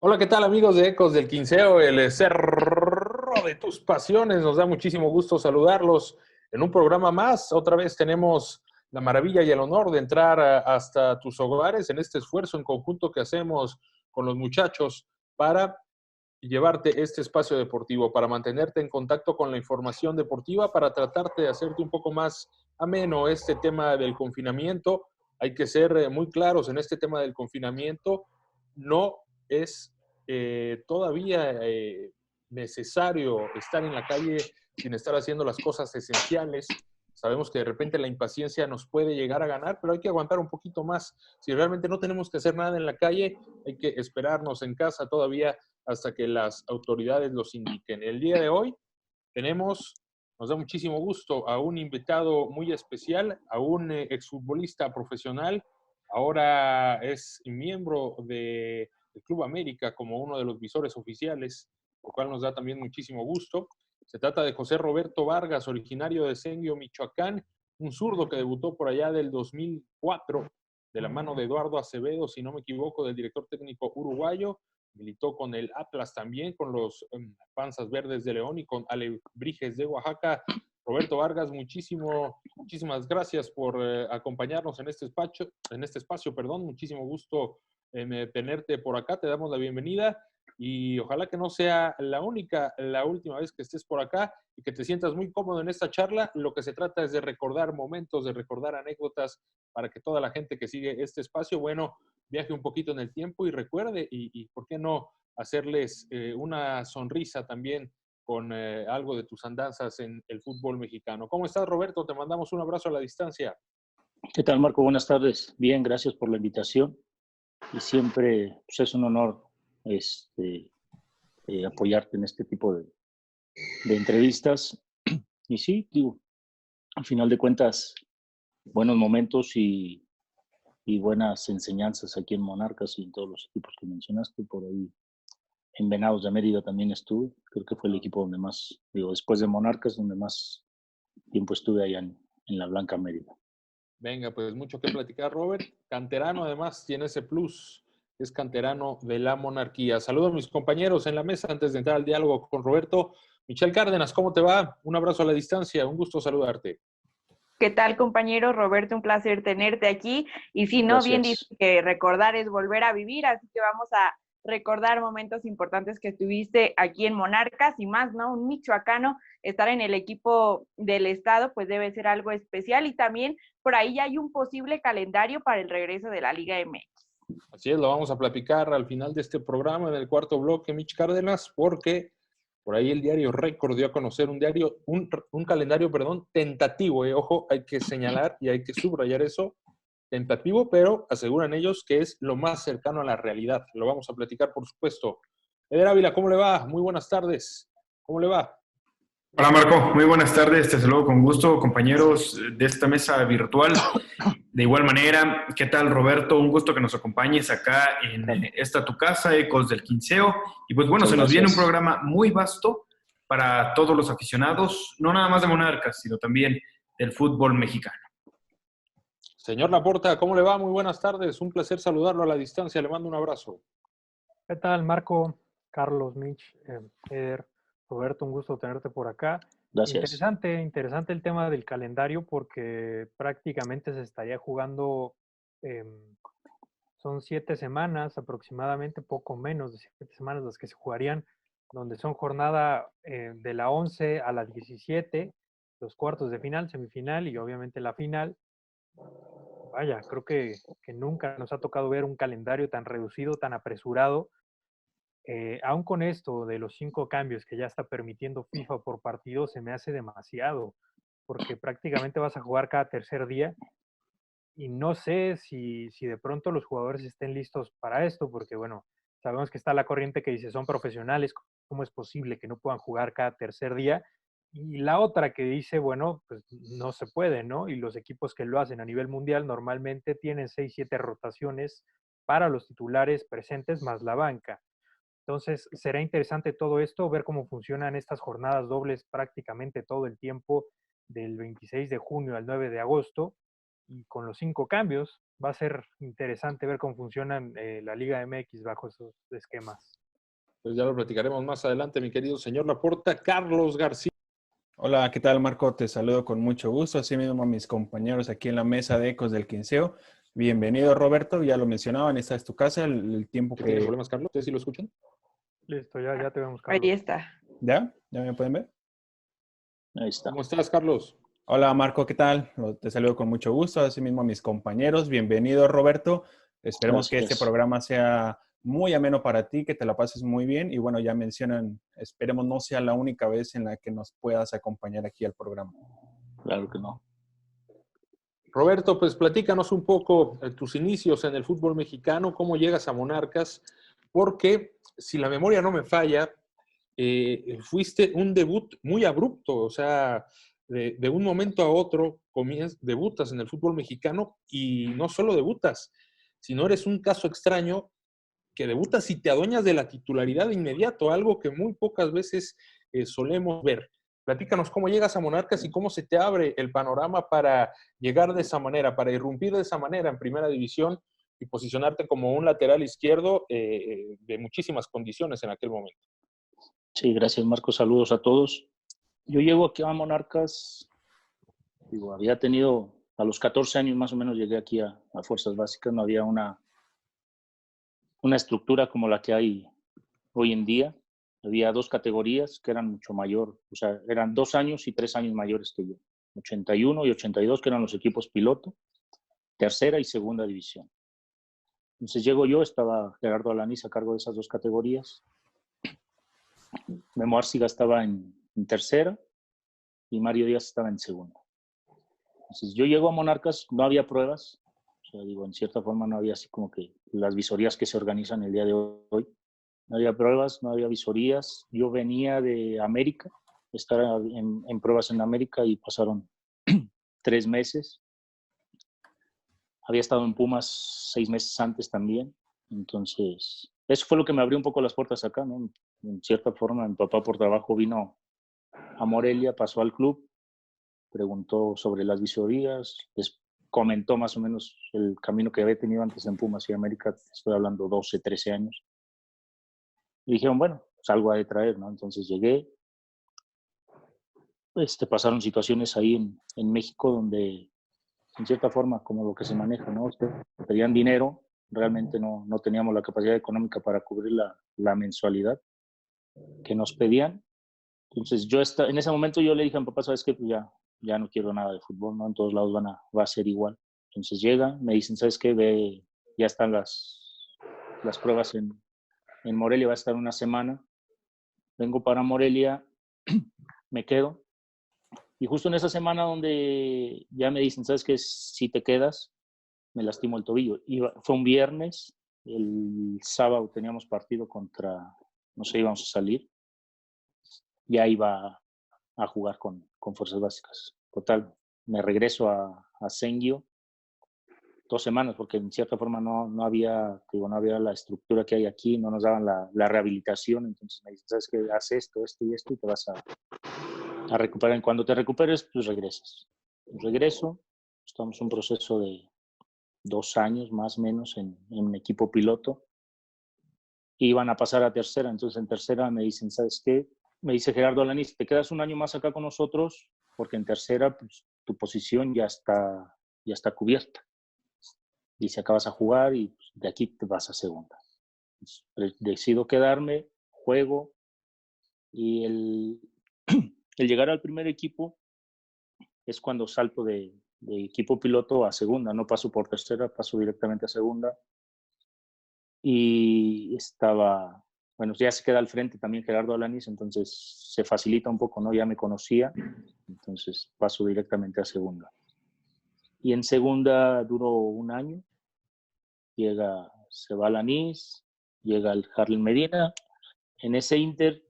Hola, ¿qué tal amigos de Ecos del Quinceo, el cerro de tus pasiones? Nos da muchísimo gusto saludarlos en un programa más. Otra vez tenemos la maravilla y el honor de entrar hasta tus hogares en este esfuerzo en conjunto que hacemos con los muchachos para llevarte este espacio deportivo, para mantenerte en contacto con la información deportiva, para tratarte de hacerte un poco más ameno este tema del confinamiento. Hay que ser muy claros en este tema del confinamiento. No es todavía necesario estar en la calle sin estar haciendo las cosas esenciales. Sabemos que de repente la impaciencia nos puede llegar a ganar, pero hay que aguantar un poquito más. Si realmente no tenemos que hacer nada en la calle, hay que esperarnos en casa todavía hasta que las autoridades los indiquen. El día de hoy tenemos, nos da muchísimo gusto, a un invitado muy especial, a un exfutbolista profesional, ahora es miembro del Club América como uno de los visores oficiales, lo cual nos da también muchísimo gusto. Se trata de José Roberto Vargas, originario de Senio, Michoacán, un zurdo que debutó por allá del 2004 de la mano de Eduardo Acevedo, si no me equivoco, del director técnico uruguayo. Militó con el Atlas también, con los Panzas Verdes de León y con Alebrijes de Oaxaca. Roberto Vargas, muchísimas gracias por acompañarnos en este espacio, perdón. Muchísimo gusto tenerte por acá. Te damos la bienvenida y ojalá que no sea la última vez que estés por acá y que te sientas muy cómodo en esta charla. Lo que se trata es de recordar momentos, de recordar anécdotas para que toda la gente que sigue este espacio, bueno, viaje un poquito en el tiempo y recuerde y ¿por qué no hacerles una sonrisa también con algo de tus andanzas en el fútbol mexicano? ¿Cómo estás, Roberto? Te mandamos un abrazo a la distancia. ¿Qué tal, Marco? Buenas tardes. Bien, gracias por la invitación. Y siempre pues, es un honor apoyarte en este tipo de entrevistas. Y sí, digo, al final de cuentas, buenos momentos y buenas enseñanzas aquí en Monarcas y en todos los equipos que mencionaste. Por ahí en Venados de Mérida también estuve. Creo que fue el equipo donde más, digo, después de Monarcas, donde más tiempo estuve allá en la Blanca Mérida. Venga, pues mucho que platicar, Robert. Canterano, además, tiene ese plus. Es canterano de la monarquía. Saludo a mis compañeros en la mesa antes de entrar al diálogo con Roberto. Michelle Cárdenas, ¿cómo te va? Un abrazo a la distancia. Un gusto saludarte. ¿Qué tal, compañero Roberto? Un placer tenerte aquí. Y sí, no, bien dice Gracias. que recordar es volver a vivir, así que vamos a recordar momentos importantes que estuviste aquí en Monarcas y más, ¿no? Un michoacano, estar en el equipo del estado, pues debe ser algo especial y también por ahí ya hay un posible calendario para el regreso de la Liga MX. Así es, lo vamos a platicar al final de este programa, en el cuarto bloque, Mitch Cárdenas, porque por ahí el diario Récord dio a conocer un calendario, perdón, tentativo. Ojo, hay que señalar y hay que subrayar eso, tentativo, pero aseguran ellos que es lo más cercano a la realidad. Lo vamos a platicar, por supuesto. Eder Ávila, ¿cómo le va? Muy buenas tardes. ¿Cómo le va? Hola Marco, muy buenas tardes, te saludo con gusto, compañeros de esta mesa virtual. De igual manera, ¿qué tal Roberto? Un gusto que nos acompañes acá en esta tu casa, Ecos del Quinceo. Y pues bueno, Muchas se nos viene un gracias. programa muy vasto para todos los aficionados, no nada más de Monarcas, sino también del fútbol mexicano. Señor Laporta, ¿cómo le va? Muy buenas tardes. Un placer saludarlo a la distancia. Le mando un abrazo. ¿Qué tal, Marco, Carlos, Mitch, Eder, Roberto? Un gusto tenerte por acá. Gracias. Interesante el tema del calendario porque prácticamente se estaría jugando, eh, son 7 semanas aproximadamente, poco menos de 7 semanas las que se jugarían, donde son jornada de la 11 a la 17, los cuartos de final, semifinal y obviamente la final. Vaya, creo que nunca nos ha tocado ver un calendario tan reducido, tan apresurado. Aún con esto de los 5 cambios que ya está permitiendo FIFA por partido, se me hace demasiado, porque prácticamente vas a jugar cada tercer día y no sé si de pronto los jugadores estén listos para esto, porque bueno, sabemos que está la corriente que dice son profesionales, ¿cómo es posible que no puedan jugar cada tercer día? Y la otra que dice, bueno, pues no se puede, ¿no? Y los equipos que lo hacen a nivel mundial normalmente tienen 6, 7 rotaciones para los titulares presentes más la banca. Entonces, será interesante todo esto, ver cómo funcionan estas jornadas dobles prácticamente todo el tiempo, del 26 de junio al 9 de agosto, y con los 5 cambios, va a ser interesante ver cómo funcionan la Liga MX bajo esos esquemas. Pues ya lo platicaremos más adelante, mi querido señor Laporta. Carlos García. Hola, ¿qué tal, Marco? Te saludo con mucho gusto, así mismo a mis compañeros aquí en la mesa de Ecos del Quinceo. Bienvenido, Roberto, ya lo mencionaban, esta es tu casa, el tiempo ¿Tiene que... problemas, Carlos? ¿Ustedes sí lo escuchan? Listo, ya te vemos, Carlos. Ahí está. ¿Ya? ¿Ya me pueden ver? Ahí está. ¿Cómo estás, Carlos? Hola, Marco, ¿qué tal? Te saludo con mucho gusto, así mismo a mis compañeros. Bienvenido, Roberto. Esperemos que este Gracias. programa sea muy ameno para ti, que te la pases muy bien. Y bueno, ya mencionan, esperemos no sea la única vez en la que nos puedas acompañar aquí al programa. Claro que no. Roberto, pues platícanos un poco tus inicios en el fútbol mexicano, cómo llegas a Monarcas, porque si la memoria no me falla, fuiste un debut muy abrupto, o sea, de un momento a otro debutas en el fútbol mexicano y no solo debutas, sino eres un caso extraño que debutas y te adueñas de la titularidad de inmediato, algo que muy pocas veces solemos ver. Platícanos cómo llegas a Monarcas y cómo se te abre el panorama para llegar de esa manera, para irrumpir de esa manera en Primera División y posicionarte como un lateral izquierdo de muchísimas condiciones en aquel momento. Sí, gracias, Marco. Saludos a todos. Yo llego aquí a Monarcas, digo, había tenido, a los 14 años más o menos llegué aquí a Fuerzas Básicas, no había una estructura como la que hay hoy en día. Había 2 categorías que eran mucho mayor, o sea, eran 2 años y 3 años mayores que yo. 81 y 82, que eran los equipos piloto, tercera y segunda división. Entonces llego yo, estaba Gerardo Alanís a cargo de esas 2 categorías. Memo Arciga estaba en tercera y Mario Díaz estaba en segunda. Entonces yo llego a Monarcas, no había pruebas, o sea, digo, en cierta forma no había así como que las visorías que se organizan el día de hoy. No había pruebas, no había visorías. Yo venía de América, estar en pruebas en América y pasaron 3 meses. Había estado en Pumas 6 meses antes también. Entonces, eso fue lo que me abrió un poco las puertas acá, ¿no? En cierta forma, mi papá por trabajo vino a Morelia, pasó al club, preguntó sobre las visorías, les comentó más o menos el camino que había tenido antes en Pumas y América, estoy hablando 12, 13 años. Y dijeron, bueno, pues algo ha de traer, ¿no? Entonces llegué. Pasaron situaciones ahí en México donde, en cierta forma, como lo que se maneja, ¿no? Pedían dinero, realmente no teníamos la capacidad económica para cubrir la mensualidad que nos pedían. Entonces en ese momento yo le dije a mi papá, ¿sabes qué? Pues ya no quiero nada de fútbol, ¿no? En todos lados va a ser igual. Entonces llega, me dicen, ¿sabes qué? Ya están las pruebas en Morelia, va a estar una semana. Vengo para Morelia, me quedo. Y justo en esa semana donde ya me dicen, ¿sabes qué? Si te quedas, me lastimo el tobillo. Fue un viernes, el sábado teníamos partido no sé, íbamos a salir. Ya iba a jugar con Fuerzas Básicas. Total, me regreso a Sengio 2 semanas, porque en cierta forma no había la estructura que hay aquí, no nos daban la rehabilitación. Entonces me dicen, ¿sabes qué? Haz esto y esto y te vas a recuperar. Cuando te recuperes, pues regresas. Regreso, estamos en un proceso de 2 años más o menos en equipo piloto. Y iban a pasar a tercera. Entonces en tercera me dicen, ¿sabes qué? Me dice Gerardo Alanís, te quedas 1 año más acá con nosotros porque en tercera pues, tu posición ya está cubierta. Dice, acabas a jugar y pues, de aquí te vas a segunda. Entonces, decido quedarme, juego y el llegar al primer equipo es cuando salto de equipo piloto a segunda. No paso por tercera, paso directamente a segunda. Y bueno, ya se queda al frente también Gerardo Alanís, entonces se facilita un poco, ¿no? Ya me conocía, entonces paso directamente a segunda. Y en segunda duró 1 año, se va Alanís, llega el Harlen Medina, en ese inter...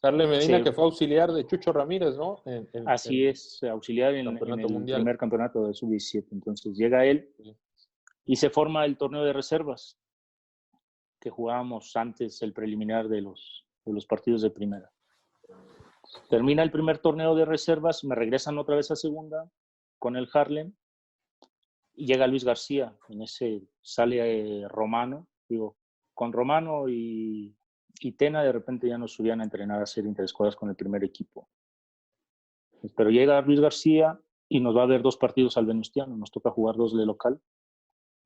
Harlen Medina, que fue auxiliar de Chucho Ramírez, ¿no? Así es, auxiliar en el primer campeonato de Sub-17, entonces llega él y se forma el torneo de reservas, que jugábamos antes el preliminar de los partidos de primera. Termina el primer torneo de reservas, me regresan otra vez a segunda con el Harlem y llega Luis García, en ese sale Romano, digo, con Romano y Tena de repente ya nos subían a entrenar a hacer interescuadras con el primer equipo. Pero llega Luis García y nos va a ver 2 partidos al Venustiano, nos toca jugar 2 de local.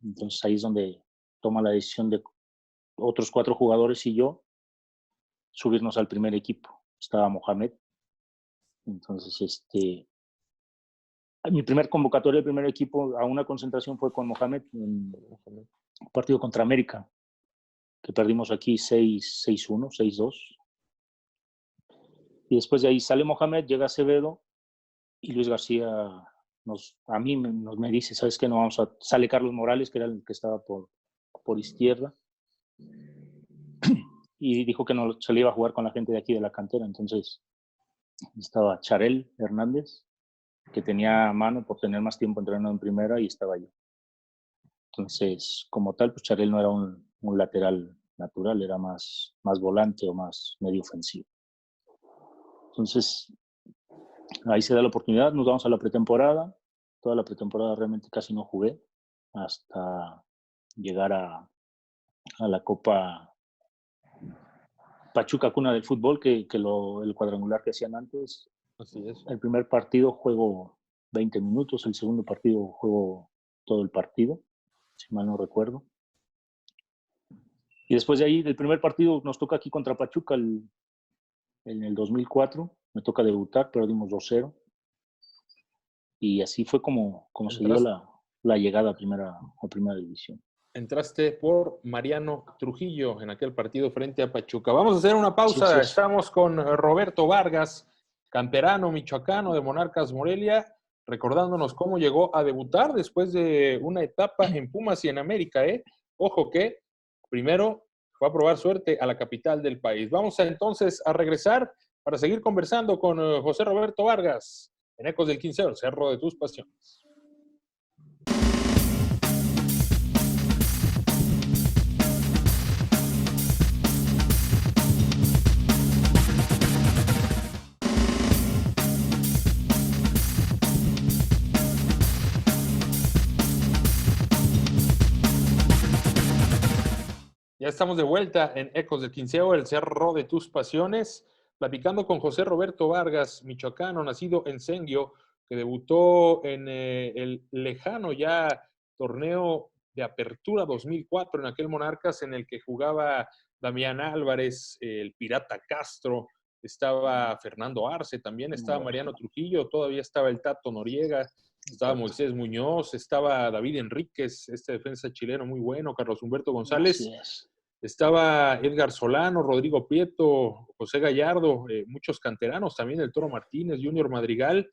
Entonces ahí es donde toma la decisión de otros 4 jugadores y yo subirnos al primer equipo. Estaba Mohamed. Entonces, mi primer convocatoria del primer equipo a una concentración fue con Mohamed en un partido contra América, que perdimos aquí 6-1, 6-2. Y después de ahí sale Mohamed, llega Acevedo y Luis García a mí me dice, ¿sabes qué? No vamos a... Sale Carlos Morales, que era el que estaba por izquierda, y dijo que no se le iba a jugar con la gente de aquí de la cantera. Entonces estaba Charel Hernández, que tenía mano por tener más tiempo entrenando en primera, y estaba yo. Entonces, como tal, pues Charel no era un lateral natural, era más volante o más medio ofensivo. Entonces, ahí se da la oportunidad, nos vamos a la pretemporada. Toda la pretemporada realmente casi no jugué, hasta llegar a la Copa Pachuca Cuna del Fútbol, que el cuadrangular que hacían antes. Así es. El primer partido juego 20 minutos, el segundo partido juego todo el partido, si mal no recuerdo. Y después de ahí, del primer partido, nos toca aquí contra Pachuca en el 2004. Me toca debutar, perdimos 2-0. Y así fue como se dio la llegada a primera división. Entraste por Mariano Trujillo en aquel partido frente a Pachuca. Vamos a hacer una pausa. Sí. Estamos con Roberto Vargas, canterano michoacano de Monarcas Morelia, recordándonos cómo llegó a debutar después de una etapa en Pumas y en América. Ojo que primero fue a probar suerte a la capital del país. Vamos entonces a regresar para seguir conversando con José Roberto Vargas en Ecos del Quinceo, el Cerro de tus Pasiones. Ya estamos de vuelta en Ecos del Quinceo, el Cerro de tus Pasiones, platicando con José Roberto Vargas, michoacano, nacido en Senguio, que debutó en el lejano ya torneo de Apertura 2004 en aquel Monarcas, en el que jugaba Damián Álvarez, el Pirata Castro, estaba Fernando Arce, también estaba Mariano Trujillo, todavía estaba el Tato Noriega, estaba Moisés Muñoz, estaba David Enríquez, este defensa chileno muy bueno, Carlos Humberto González, estaba Edgar Solano, Rodrigo Prieto, José Gallardo, muchos canteranos también, el Toro Martínez, Junior Madrigal,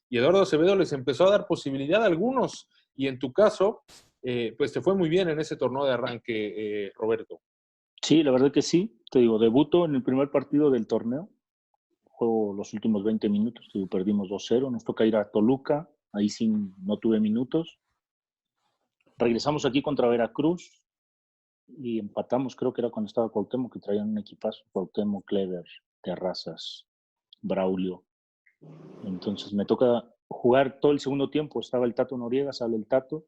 y Eduardo Acevedo les empezó a dar posibilidad a algunos, y en tu caso, pues te fue muy bien en ese torneo de arranque, Roberto. Sí, la verdad que sí, te digo, debuto en el primer partido del torneo, juego los últimos 20 minutos, perdimos 2-0, nos toca ir a Toluca, ahí sí no tuve minutos. Regresamos aquí contra Veracruz y empatamos, creo que era cuando estaba Cuauhtémoc, que traían un equipazo, Cuauhtémoc, Clever, Terrazas, Braulio. Entonces me toca jugar todo el segundo tiempo, estaba el Tato Noriega, sale el Tato,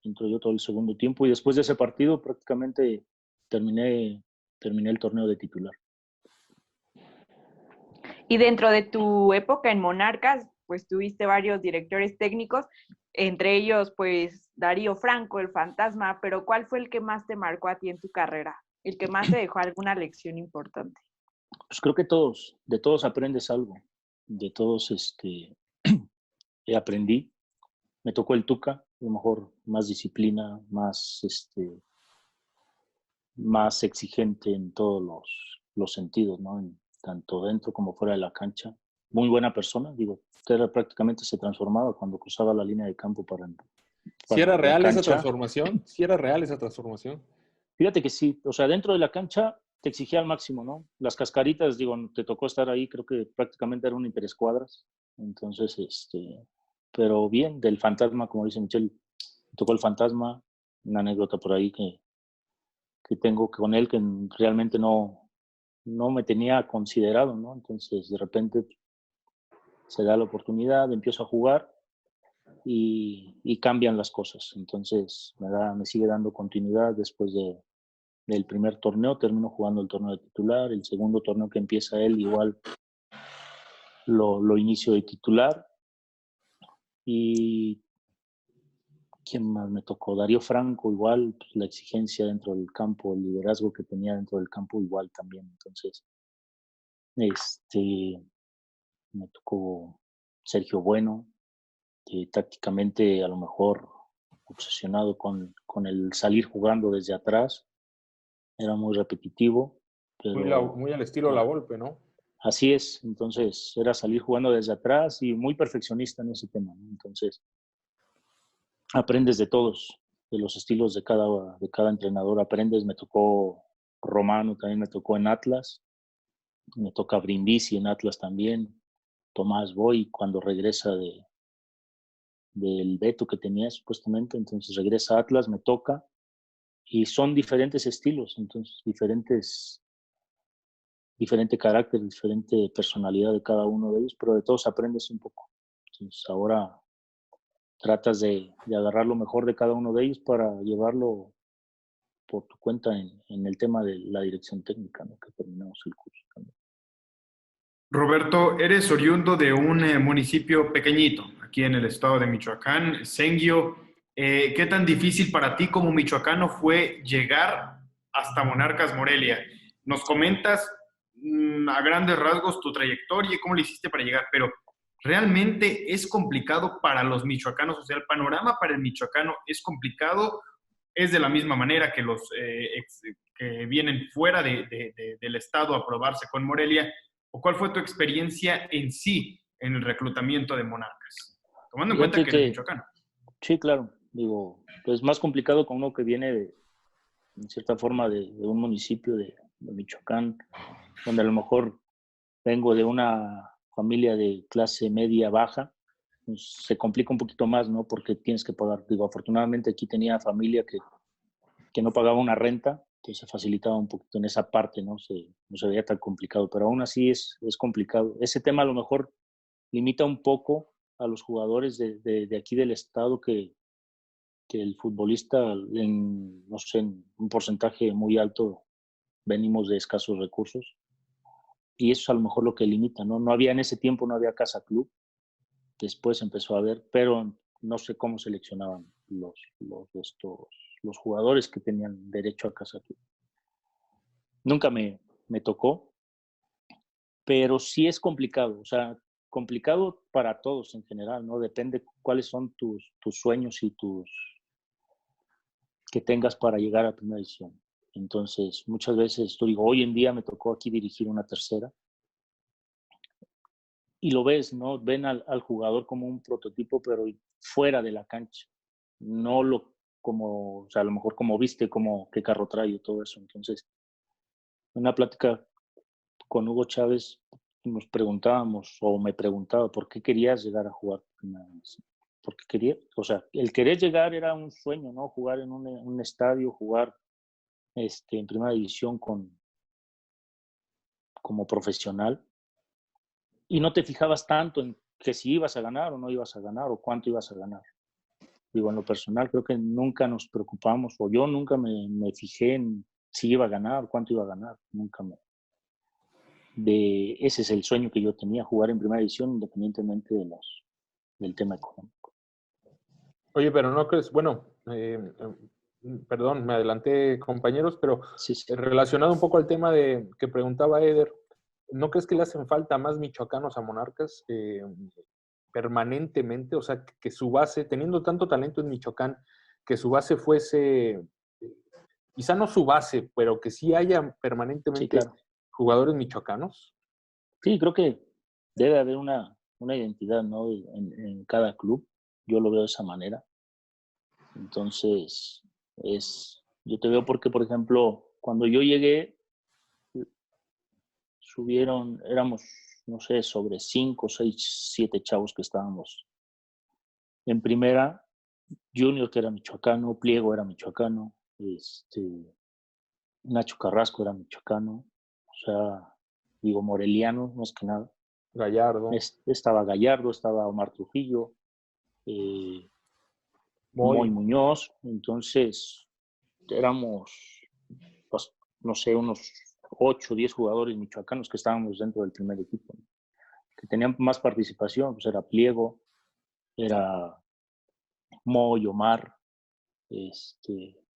entro yo todo el segundo tiempo y después de ese partido prácticamente terminé el torneo de titular. Y dentro de tu época en Monarcas, pues tuviste varios directores técnicos, entre ellos pues Darío Franco, el fantasma, pero ¿cuál fue el que más te marcó a ti en tu carrera? ¿El que más te dejó alguna lección importante? Pues creo que de todos aprendes algo, de todos aprendí. Me tocó el Tuca, a lo mejor más disciplina, más exigente en todos los sentidos, ¿no? Tanto dentro como fuera de la cancha. Muy buena persona, digo, prácticamente se transformaba cuando cruzaba la línea de campo para ¿Sí era real esa transformación? ¿Sí era real esa transformación? Fíjate que sí, o sea, dentro de la cancha te exigía al máximo, ¿no? Las cascaritas, digo, te tocó estar ahí, creo que prácticamente era un interescuadras, entonces, pero bien, del fantasma, como dice Michelle, me tocó el fantasma, una anécdota por ahí que tengo con él que realmente no me tenía considerado, ¿no? Entonces, de repente se da la oportunidad, empiezo a jugar y cambian las cosas. Entonces me sigue dando continuidad después del primer torneo. Termino jugando el torneo de titular. El segundo torneo que empieza él, igual lo inicio de titular. Y ¿quién más me tocó? Darío Franco, igual, pues, la exigencia dentro del campo, el liderazgo que tenía dentro del campo, igual también. Entonces, me tocó Sergio Bueno, que tácticamente a lo mejor obsesionado con el salir jugando desde atrás, era muy repetitivo, pero Muy al estilo La Volpe, ¿no? así es. Entonces, era salir jugando desde atrás y muy perfeccionista en ese tema, ¿no? Entonces, aprendes de todos, de los estilos de cada entrenador, aprendes. Me tocó Romano, también me tocó en Atlas, me toca Brindisi en Atlas también, Tomás Boy cuando regresa del veto que tenía supuestamente, entonces regresa a Atlas, me toca, y son diferentes estilos, entonces diferente carácter, diferente personalidad de cada uno de ellos, pero de todos aprendes un poco. Entonces ahora tratas de agarrar lo mejor de cada uno de ellos para llevarlo por tu cuenta en el tema de la dirección técnica, ¿no? Que terminamos el curso también. Roberto, eres oriundo de un municipio pequeñito, aquí en el estado de Michoacán, Senguio. ¿Qué tan difícil para ti como michoacano fue llegar hasta Monarcas Morelia? Nos comentas a grandes rasgos tu trayectoria y cómo le hiciste para llegar, pero ¿realmente es complicado para los michoacanos? O sea, el panorama para el michoacano es complicado, es de la misma manera que los que vienen fuera del estado a probarse con Morelia. ¿O cuál fue tu experiencia en sí en el reclutamiento de Monarcas? Tomando en cuenta que eres michoacano. Sí, claro. Digo, es más complicado con uno que viene en cierta forma de un municipio de Michoacán, donde a lo mejor vengo de una familia de clase media baja, pues se complica un poquito más, ¿no? Porque tienes que pagar. Digo, afortunadamente aquí tenía familia que no pagaba una renta, que se facilitaba un poquito en esa parte, ¿no? No se veía tan complicado, pero aún así es complicado. Ese tema a lo mejor limita un poco a los jugadores de aquí del estado que el futbolista, no sé, en un porcentaje muy alto venimos de escasos recursos, y eso es a lo mejor lo que limita, ¿no? No había en ese tiempo, no había casa club, después empezó a haber, pero no sé cómo seleccionaban los jugadores que tenían derecho a casa club. Nunca me tocó, pero sí es complicado, o sea, complicado para todos en general, ¿no? Depende cuáles son tus sueños y que tengas para llegar a primera división. Entonces, muchas veces, yo digo, hoy en día me tocó aquí dirigir una tercera, y lo ves, ¿no? Ven al jugador como un prototipo, pero fuera de la cancha, no como, o sea, a lo mejor como viste, como qué carro trae y todo eso. Entonces, en una plática con Hugo Chávez nos preguntábamos, o me preguntaba, ¿por qué querías llegar a jugar? Porque quería, o sea, el querer llegar era un sueño, ¿no? Jugar en un estadio, jugar en primera división como profesional, y no te fijabas tanto en que si ibas a ganar o no ibas a ganar o cuánto ibas a ganar. Digo, en lo personal creo que nunca nos preocupamos, o yo nunca me fijé en si iba a ganar o cuánto iba a ganar, nunca ese es el sueño que yo tenía, jugar en primera división independientemente del tema económico. Oye, pero no crees, bueno, perdón, me adelanté, compañeros, pero sí. Relacionado un poco al tema que preguntaba Eder, ¿no crees que le hacen falta más michoacanos a Monarcas permanentemente? O sea, que su base, teniendo tanto talento en Michoacán, que su base fuese, quizá no su base, pero que sí haya permanentemente claro, jugadores michoacanos. Sí, creo que debe haber una identidad, ¿no? En cada club. Yo lo veo de esa manera. Entonces, yo te veo porque, por ejemplo, cuando yo llegué, éramos, no sé, sobre 5, 6, 7 chavos que estábamos en primera. Junior, que era michoacano, Pliego era michoacano, Nacho Carrasco era michoacano, o sea, digo, moreliano, más que nada. Gallardo. Estaba Gallardo, estaba Omar Trujillo, Moy Muñoz. Entonces, éramos, pues, no sé, unos 8 o 10 jugadores michoacanos que estábamos dentro del primer equipo, ¿no? Que tenían más participación, pues era Pliego, era Moy, Omar, en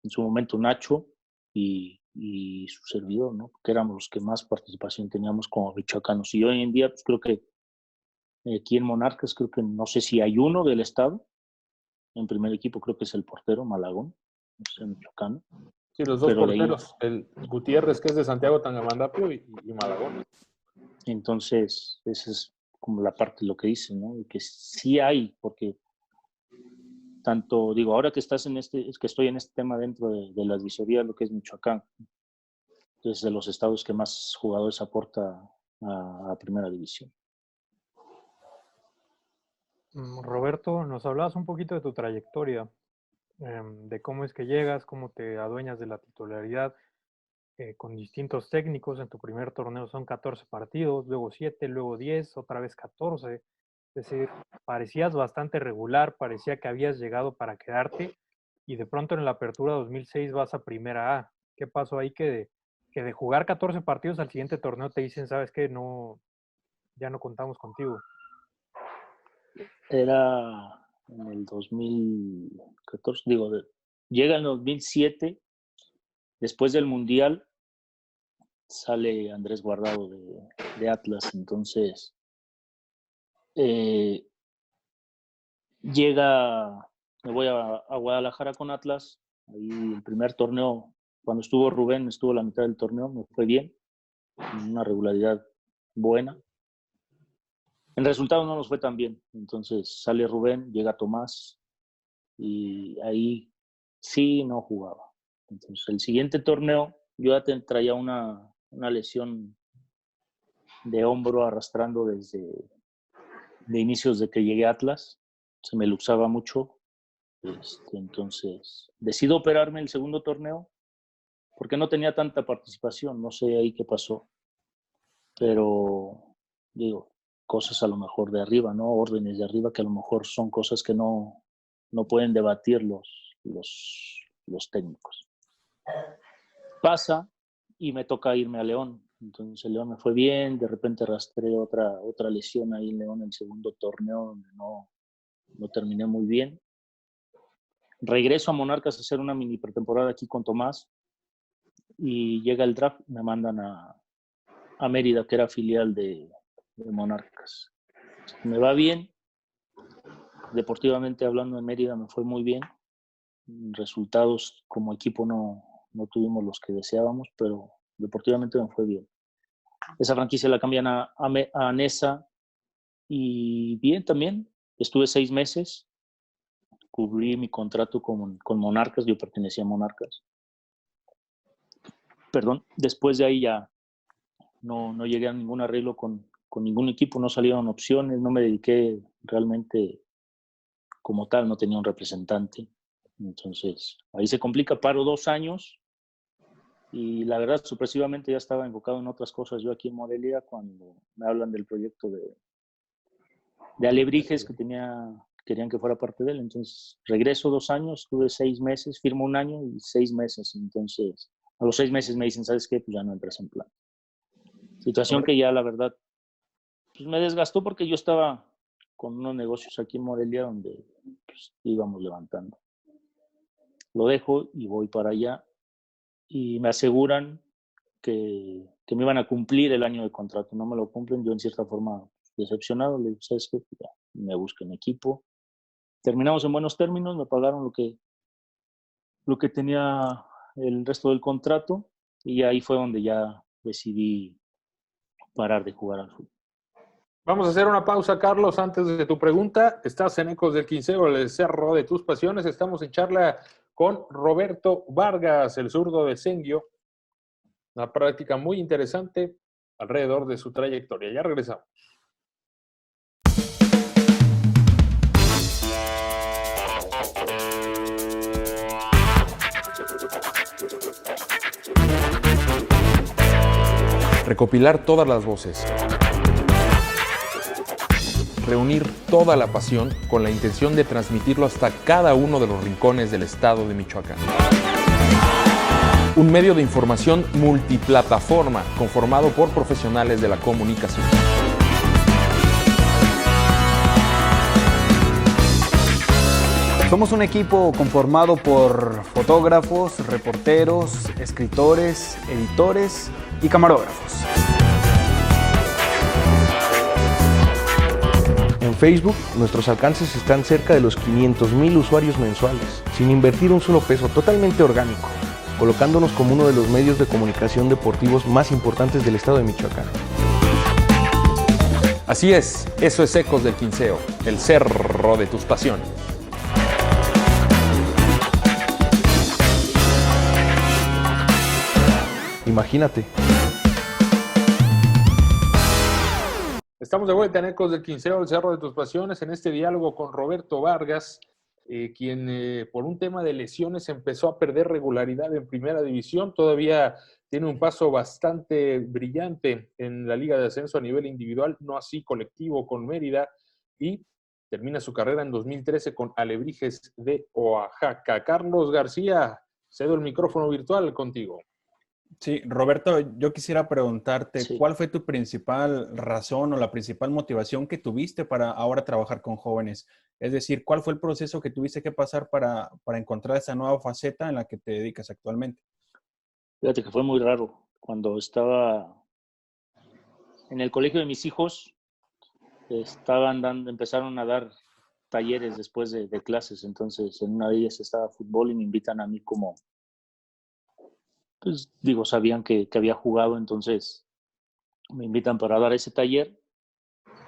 su momento Nacho y su servidor, ¿no? Que éramos los que más participación teníamos como michoacanos. Y hoy en día, pues creo que aquí en Monarcas, creo que no sé si hay uno del estado. En primer equipo creo que es el portero Malagón, el michoacano. Sí, los dos porteros, el Gutiérrez, que es de Santiago Tangamandapio, y Malagón. Entonces, esa es como la parte de lo que dicen, ¿no? Y que sí hay, porque tanto, digo, ahora que estás que estoy en este tema dentro de las visorías, lo que es Michoacán, es de los estados que más jugadores aporta a Primera División. Roberto, nos hablabas un poquito de tu trayectoria, de cómo es que llegas, cómo te adueñas de la titularidad con distintos técnicos. En tu primer torneo son 14 partidos, luego 7, luego 10, otra vez 14. Es decir, parecías bastante regular, parecía que habías llegado para quedarte y de pronto en la apertura 2006 vas a Primera A. ¿Qué pasó ahí que de jugar 14 partidos al siguiente torneo te dicen, sabes qué, no, ya no contamos contigo? Era en el 2014, digo, llega en el 2007, después del Mundial, sale Andrés Guardado de Atlas. Entonces, me voy a Guadalajara con Atlas. Ahí el primer torneo, cuando estuvo Rubén, estuvo la mitad del torneo, me fue bien, una regularidad buena. En resultado no nos fue tan bien. Entonces sale Rubén, llega Tomás y ahí sí no jugaba. Entonces el siguiente torneo yo ya traía una lesión de hombro arrastrando desde inicios de que llegué a Atlas. Se me luxaba mucho. Entonces decido operarme el segundo torneo porque no tenía tanta participación. No sé ahí qué pasó. Pero digo, cosas a lo mejor de arriba, ¿no? Órdenes de arriba que a lo mejor son cosas que no pueden debatir los técnicos. Pasa y me toca irme a León. Entonces León me fue bien, de repente arrastré otra lesión ahí en León en el segundo torneo donde no terminé muy bien. Regreso a Monarcas a hacer una mini pretemporada aquí con Tomás y llega el draft, me mandan a Mérida, que era filial de Monarcas. Me va bien, deportivamente hablando en Mérida me fue muy bien. Resultados como equipo no tuvimos los que deseábamos, pero deportivamente me fue bien. Esa franquicia la cambian a Nesa y bien también. Estuve 6 meses, cubrí mi contrato con Monarcas, yo pertenecía a Monarcas. Perdón, después de ahí ya no llegué a ningún arreglo con ningún equipo, no salieron opciones, no me dediqué realmente como tal, no tenía un representante. Entonces, ahí se complica, paro 2 años y la verdad, sorpresivamente ya estaba enfocado en otras cosas yo aquí en Morelia cuando me hablan del proyecto de Alebrijes que querían que fuera parte de él. Entonces, regreso 2 años, estuve 6 meses, firmo 1 año y 6 meses. Entonces, a los 6 meses me dicen, ¿sabes qué? Pues ya no entras en plan. Situación que ya, la verdad, pues me desgastó porque yo estaba con unos negocios aquí en Morelia donde pues, íbamos levantando. Lo dejo y voy para allá y me aseguran que me iban a cumplir el año de contrato. No me lo cumplen, yo en cierta forma decepcionado, le digo, ¿sabes qué? Ya, me busquen equipo. Terminamos en buenos términos, me pagaron lo que tenía el resto del contrato y ahí fue donde ya decidí parar de jugar al fútbol. Vamos a hacer una pausa, Carlos, antes de tu pregunta. Estás en Ecos del Quinceo, el cerro de tus pasiones. Estamos en charla con Roberto Vargas, el zurdo de Senguio. Una práctica muy interesante alrededor de su trayectoria. Ya regresamos. Recopilar todas las voces. reunir toda la pasión con la intención de transmitirlo hasta cada uno de los rincones del estado de Michoacán. Un medio de información multiplataforma conformado por profesionales de la comunicación. Somos un equipo conformado por fotógrafos, reporteros, escritores, editores y camarógrafos. En Facebook, nuestros alcances están cerca de los 500,000 usuarios mensuales, sin invertir un solo peso, totalmente orgánico, colocándonos como uno de los medios de comunicación deportivos más importantes del estado de Michoacán. Así es, eso es Ecos del Quinceo, el cerro de tus pasiones. Imagínate. Estamos de vuelta en Ecos del Quinceo, el cerro de tus pasiones, en este diálogo con Roberto Vargas, quien por un tema de lesiones empezó a perder regularidad en primera división. Todavía tiene un paso bastante brillante en la Liga de Ascenso a nivel individual, no así colectivo con Mérida, y termina su carrera en 2013 con Alebrijes de Oaxaca. Carlos García, cedo el micrófono virtual contigo. Sí, Roberto, yo quisiera preguntarte, Sí. ¿cuál fue tu principal razón o la principal motivación que tuviste para ahora trabajar con jóvenes? Es decir, ¿cuál fue el proceso que tuviste que pasar para encontrar esa nueva faceta en la que te dedicas actualmente? Fíjate que fue muy raro. Cuando estaba en el colegio de mis hijos, empezaron a dar talleres después de clases. Entonces, en una de ellas estaba fútbol y me invitan a mí como, pues digo, sabían que había jugado, entonces me invitan para dar ese taller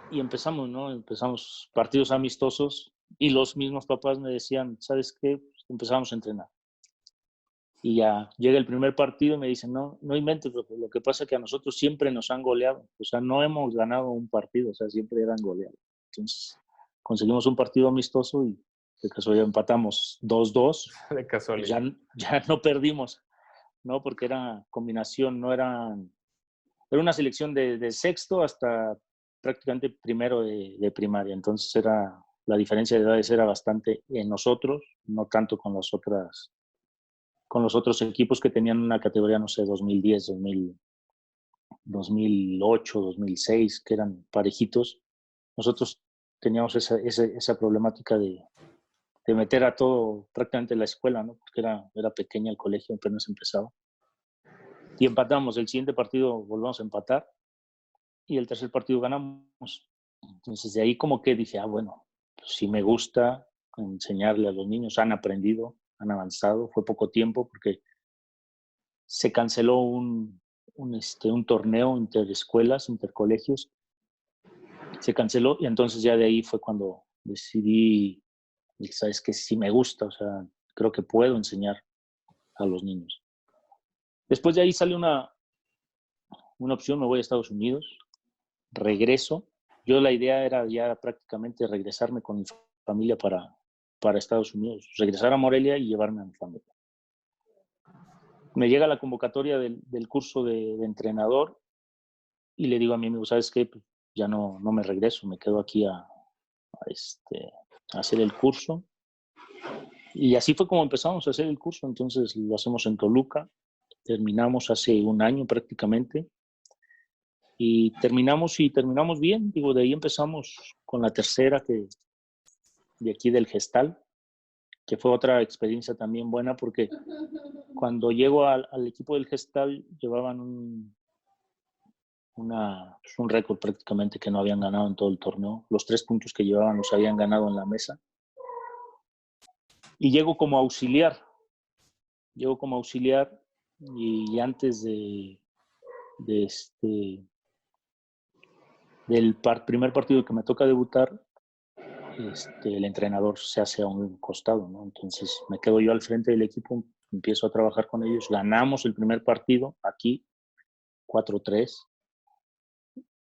y empezamos, ¿no? Empezamos partidos amistosos y los mismos papás me decían, ¿sabes qué? Pues empezamos a entrenar. Y ya llega el primer partido y me dicen, no inventes, lo que pasa es que a nosotros siempre nos han goleado. O sea, no hemos ganado un partido, o sea, siempre eran goleados. Entonces, conseguimos un partido amistoso y de casualidad empatamos 2-2. De casualidad. Ya no perdimos, ¿no? Porque era combinación, era una selección de sexto hasta prácticamente primero de primaria. Entonces, la diferencia de edades era bastante en nosotros, no tanto con los otros equipos que tenían una categoría, no sé, 2010, 2008, 2006, que eran parejitos. Nosotros teníamos esa problemática de meter a todo prácticamente la escuela, ¿no? Porque era pequeña el colegio, apenas empezaba. Y empatamos. El siguiente partido volvemos a empatar y el tercer partido ganamos. Entonces, de ahí como que dije, bueno, pues sí me gusta enseñarle a los niños, han aprendido, han avanzado. Fue poco tiempo porque se canceló un torneo interescuelas, intercolegios. Se canceló y entonces ya de ahí fue cuando decidí, sabes que sí me gusta, o sea, creo que puedo enseñar a los niños. Después de ahí sale una opción, me voy a Estados Unidos, regreso. Yo la idea era ya prácticamente regresarme con mi familia para Estados Unidos, regresar a Morelia y llevarme a mi familia. Me llega la convocatoria del curso de entrenador y le digo a mi amigo, ¿sabes qué? Pues ya no me regreso, me quedo aquí a hacer el curso. Y así fue como empezamos a hacer el curso. Entonces lo hacemos en Toluca, terminamos hace un año prácticamente y terminamos bien. Digo, de ahí empezamos con la tercera de aquí del Gestal, que fue otra experiencia también buena porque cuando llego al equipo del Gestal llevaban un récord prácticamente que no habían ganado en todo el torneo. Los 3 puntos que llevaban los habían ganado en la mesa. Y llego como auxiliar y antes del primer partido que me toca debutar, el entrenador se hace a un costado, ¿no? Entonces me quedo yo al frente del equipo, empiezo a trabajar con ellos, ganamos el primer partido aquí, 4-3,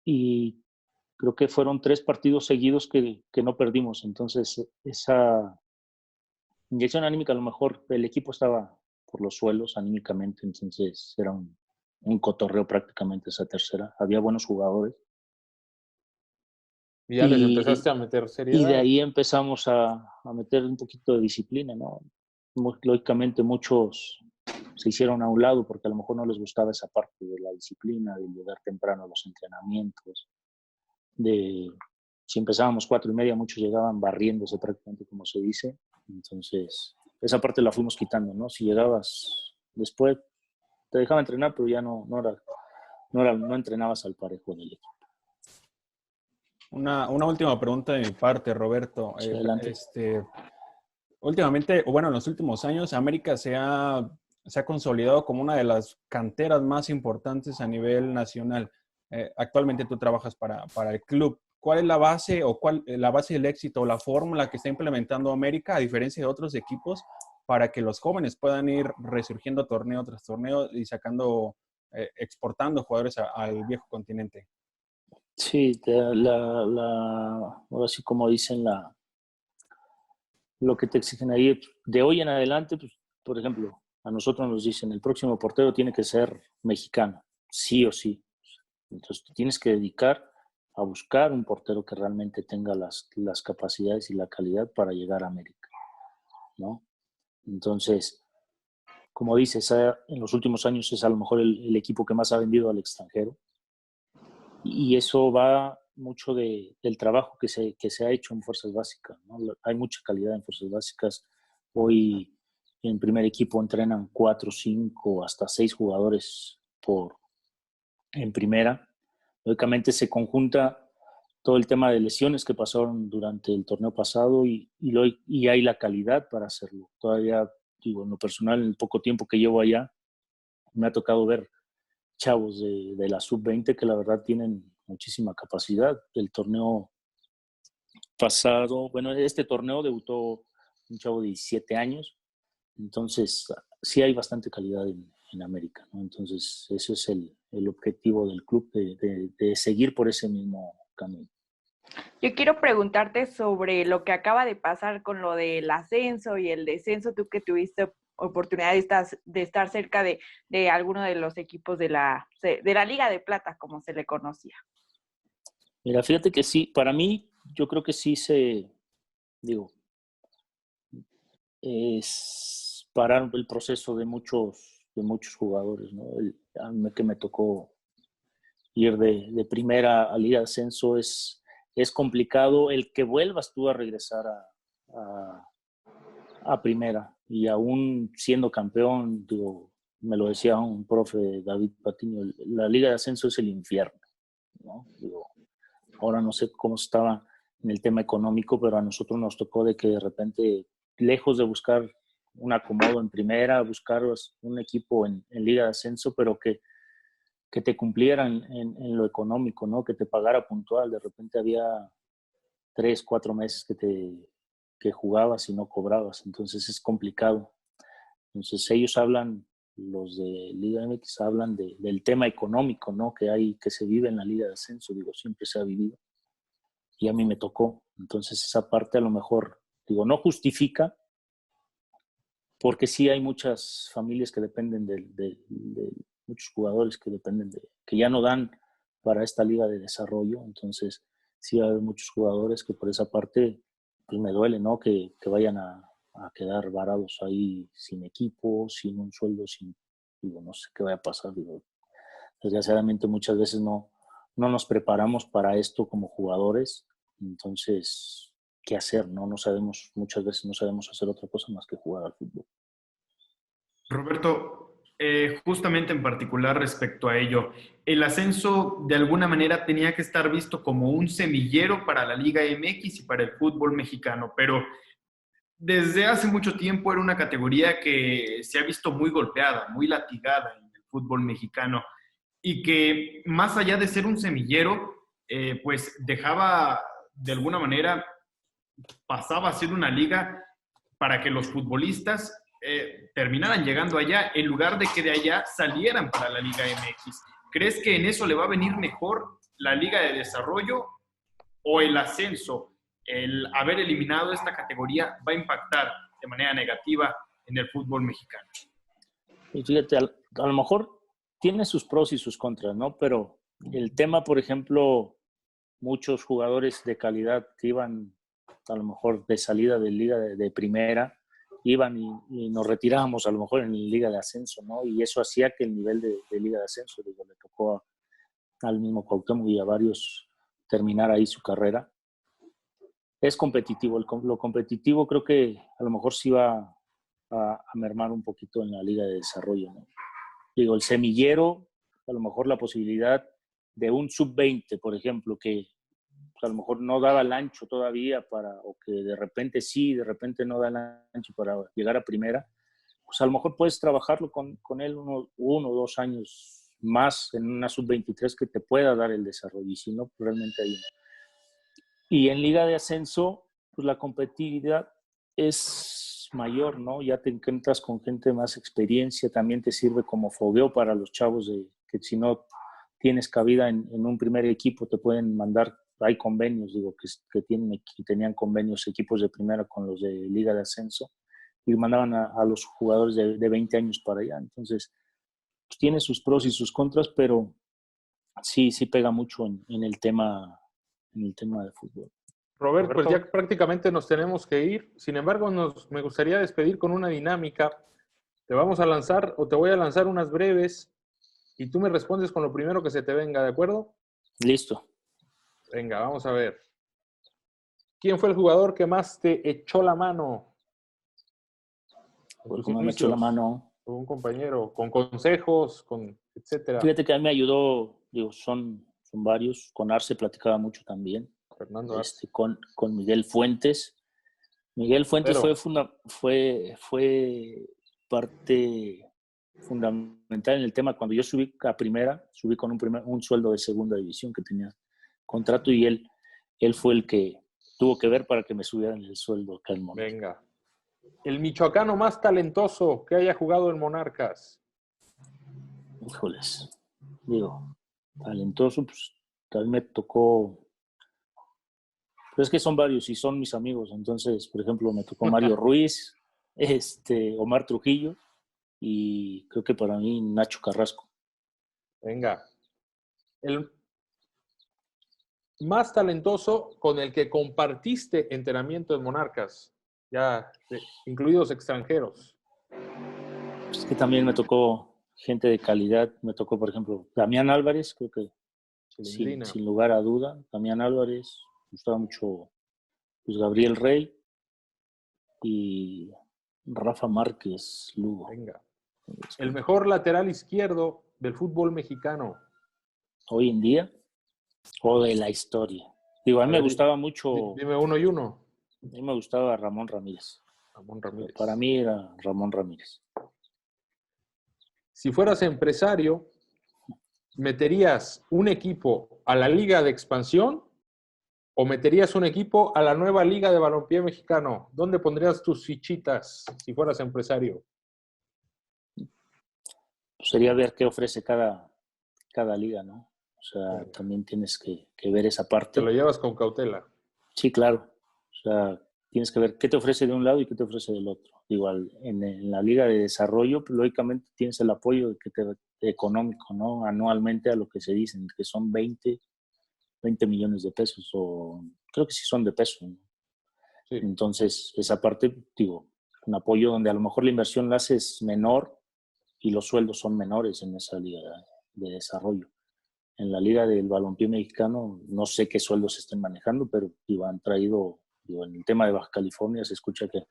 y creo que fueron 3 partidos seguidos que no perdimos. Entonces esa inyección anímica, a lo mejor el equipo estaba por los suelos anímicamente, entonces era un cotorreo prácticamente esa tercera, había buenos jugadores. Y ya les Y- empezaste a meter Y seriedad. de ahí empezamos a meter un poquito de disciplina, ¿no? Lógicamente muchos se hicieron a un lado porque a lo mejor no les gustaba esa parte de la disciplina, de llegar temprano a los entrenamientos, si empezábamos 4:30, muchos llegaban barriéndose prácticamente, como se dice. Entonces, esa parte la fuimos quitando, ¿no? Si llegabas después, te dejaba entrenar, pero ya no entrenabas al parejo del equipo. Una última pregunta de mi parte, Roberto. Sí, adelante. Últimamente, o bueno, en los últimos años, América se ha consolidado como una de las canteras más importantes a nivel nacional. Actualmente tú trabajas para el club. ¿Cuál es la base la base del éxito o la fórmula que está implementando América, a diferencia de otros equipos, para que los jóvenes puedan ir resurgiendo torneo tras torneo y exportando jugadores al viejo continente? Sí, ahora sí, como dicen, lo que te exigen ahí de hoy en adelante, pues, por ejemplo, a nosotros nos dicen, el próximo portero tiene que ser mexicano, sí o sí. Entonces, te tienes que dedicar a buscar un portero que realmente tenga las capacidades y la calidad para llegar a América, ¿no? Entonces, como dices, en los últimos años es a lo mejor el equipo que más ha vendido al extranjero. Y eso va mucho del trabajo que se ha hecho en Fuerzas Básicas, ¿no? Hay mucha calidad en Fuerzas Básicas. Hoy en primer equipo entrenan 4, 5, hasta 6 jugadores en primera. Lógicamente se conjunta todo el tema de lesiones que pasaron durante el torneo pasado y hay la calidad para hacerlo. Todavía, digo, en lo personal, en el poco tiempo que llevo allá, me ha tocado ver chavos de la sub-20 que la verdad tienen muchísima capacidad. El torneo pasado, bueno, este torneo debutó un chavo de 17 años, entonces sí hay bastante calidad en América, ¿no? Entonces ese es el objetivo del club, de seguir por ese mismo camino. Yo quiero preguntarte sobre lo que acaba de pasar con lo del ascenso y el descenso, tú que tuviste oportunidad de estar cerca de alguno de los equipos de la Liga de Plata, como se le conocía. Mira, fíjate que sí, para mí, yo creo que sí es parar el proceso de muchos jugadores, ¿no? A mí que me tocó ir de primera a Liga de Ascenso es complicado el que vuelvas tú a regresar a primera, y aún siendo campeón, digo, me lo decía un profe, David Patiño, la Liga de Ascenso es el infierno, ¿no? Digo, ahora no sé cómo estaba en el tema económico, pero a nosotros nos tocó de que de repente, lejos de buscar un acomodo en primera, buscar un equipo en Liga de Ascenso, pero que te cumplieran en lo económico, ¿no? Que te pagara puntual. De repente había 3, 4 meses que jugabas y no cobrabas, entonces es complicado. Entonces ellos los de Liga MX hablan del tema económico, ¿no? Que se vive en la Liga de Ascenso, digo, siempre se ha vivido. Y a mí me tocó. Entonces esa parte a lo mejor, digo, no justifica, porque sí hay muchas familias que dependen de muchos jugadores que dependen que ya no dan para esta liga de desarrollo. Entonces sí hay muchos jugadores que por esa parte pues me duele, ¿no? Que vayan a quedar varados ahí sin equipo, sin un sueldo, digo, no sé qué vaya a pasar. Digo, desgraciadamente muchas veces no nos preparamos para esto como jugadores. Entonces, ¿qué hacer? Muchas veces no sabemos hacer otra cosa más que jugar al fútbol. Roberto, justamente en particular respecto a ello, el ascenso de alguna manera tenía que estar visto como un semillero para la Liga MX y para el fútbol mexicano, pero desde hace mucho tiempo era una categoría que se ha visto muy golpeada, muy latigada en el fútbol mexicano, y que más allá de ser un semillero, pues dejaba de alguna manera, pasaba a ser una liga para que los futbolistas terminaran llegando allá en lugar de que de allá salieran para la Liga MX. ¿Crees que en eso le va a venir mejor la Liga de Desarrollo o el ascenso? El haber eliminado esta categoría va a impactar de manera negativa en el fútbol mexicano. Y fíjate, a lo mejor tiene sus pros y sus contras, ¿no? Pero el tema, por ejemplo, muchos jugadores de calidad que iban a lo mejor de salida de liga de primera, iban y nos retirábamos a lo mejor en liga de ascenso, ¿no? Y eso hacía que el nivel de liga de ascenso, digo, le tocó al mismo Cuauhtémoc y a varios terminar ahí su carrera. Es competitivo, lo competitivo creo que a lo mejor sí va a mermar un poquito en la liga de desarrollo, ¿no? Digo, el semillero, a lo mejor la posibilidad de un sub-20, por ejemplo, que pues, a lo mejor no daba el ancho todavía o que de repente sí, de repente no da el ancho para llegar a primera, pues a lo mejor puedes trabajarlo con él uno o 2 años más en una sub-23 que te pueda dar el desarrollo, y si no, pues realmente hay uno. Y en liga de ascenso, pues la competitividad es mayor, ¿no? Ya te encuentras con gente de más experiencia, también te sirve como fogueo para los chavos que si no tienes cabida en un primer equipo, te pueden mandar, hay convenios, digo, que tenían convenios equipos de primera con los de liga de ascenso y mandaban a los jugadores de 20 años para allá. Entonces, pues tiene sus pros y sus contras, pero sí pega mucho en el tema de fútbol. Robert, pues ya prácticamente nos tenemos que ir. Sin embargo, me gustaría despedir con una dinámica. Te vamos a lanzar o te voy a lanzar unas breves y tú me respondes con lo primero que se te venga, ¿de acuerdo? Listo. Venga, vamos a ver. ¿Quién fue el jugador que más te echó la mano? Pues me echó la mano. Un compañero, con consejos, etcétera. Fíjate que a mí me ayudó, digo, son varios. Con Arce platicaba mucho también. Fernando Arce. Con Miguel Fuentes. Miguel Fuentes fue parte fundamental en el tema. Cuando yo subí a primera, subí con un sueldo de segunda división que tenía contrato, y él fue el que tuvo que ver para que me subieran el sueldo acá en Monarcas. Venga. El michoacano más talentoso que haya jugado en Monarcas. Híjoles. Digo, talentoso, pues tal vez me tocó. Pero es que son varios y son mis amigos. Entonces, por ejemplo, me tocó Mario Ruiz, Omar Trujillo y creo que para mí Nacho Carrasco. Venga. El más talentoso con el que compartiste entrenamiento en Monarcas, ya incluidos extranjeros. Es que también me tocó gente de calidad. Me tocó, por ejemplo, Damián Álvarez, creo que sin lugar a duda. Damián Álvarez, me gustaba mucho pues, Gabriel Rey y Rafa Márquez Lugo. Venga. El mejor lateral izquierdo del fútbol mexicano. Hoy en día o de la historia. Digo, a mí me gustaba mucho. Dime uno y uno. A mí me gustaba Ramón Ramírez. Ramón Ramírez. Para mí era Ramón Ramírez. Si fueras empresario, ¿meterías un equipo a la Liga de Expansión o meterías un equipo a la nueva Liga de Balompié Mexicano? ¿Dónde pondrías tus fichitas si fueras empresario? Pues sería ver qué ofrece cada liga, ¿no? O sea, también tienes que ver esa parte. Te lo llevas con cautela. Sí, claro. O sea, tienes que ver qué te ofrece de un lado y qué te ofrece del otro. Igual, en la liga de desarrollo, pues, lógicamente tienes el apoyo económico, ¿no? Anualmente a lo que se dicen, que son 20 millones de pesos, o creo que sí son de pesos, ¿no? Sí. Entonces, esa parte, digo, un apoyo donde a lo mejor la inversión la haces menor y los sueldos son menores en esa liga de desarrollo. En la liga del balompié mexicano, no sé qué sueldos estén manejando, pero digo, han traído, digo, en el tema de Baja California se escucha que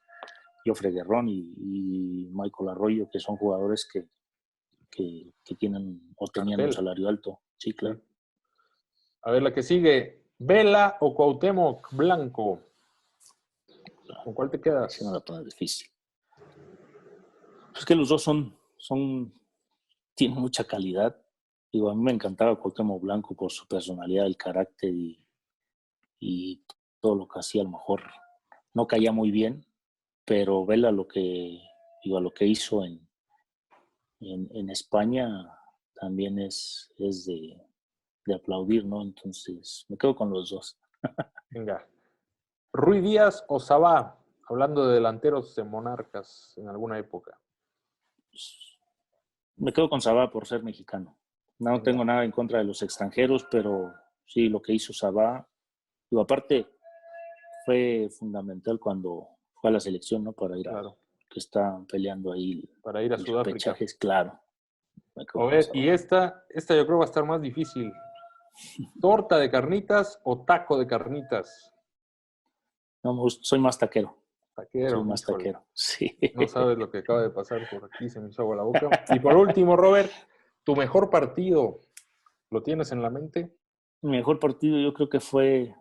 Jofre Guerrón y Michael Arroyo, que son jugadores que tienen o tenían un salario alto. Sí, claro. A ver, la que sigue. ¿Vela o Cuauhtémoc Blanco? ¿Con cuál te quedas? Sí, no la pones difícil. Es que los dos tienen mucha calidad. Digo, a mí me encantaba Cuauhtémoc Blanco por su personalidad, el carácter y todo lo que hacía. A lo mejor no caía muy bien, pero Vela lo que hizo en España también es de aplaudir, ¿no? Entonces, me quedo con los dos. Venga. ¿Rui Díaz o Sabá? Hablando de delanteros de Monarcas en alguna época. Me quedo con Sabá por ser mexicano. No tengo nada en contra de los extranjeros, pero sí, lo que hizo Sabá. Y aparte, fue fundamental cuando fue a la selección, ¿no? Para ir Claro. que está peleando ahí Para ir a el Sudáfrica. repechaje, es claro. A ver, y esta yo creo va a estar más difícil. ¿Torta de carnitas o taco de carnitas? No, soy más taquero. Taquero. Soy más híjole. taquero, sí. No sabes lo que acaba de pasar por aquí, se me hizo agua la boca. Y por último, Robert, tu mejor partido, ¿lo tienes en la mente? Mi mejor partido yo creo que fue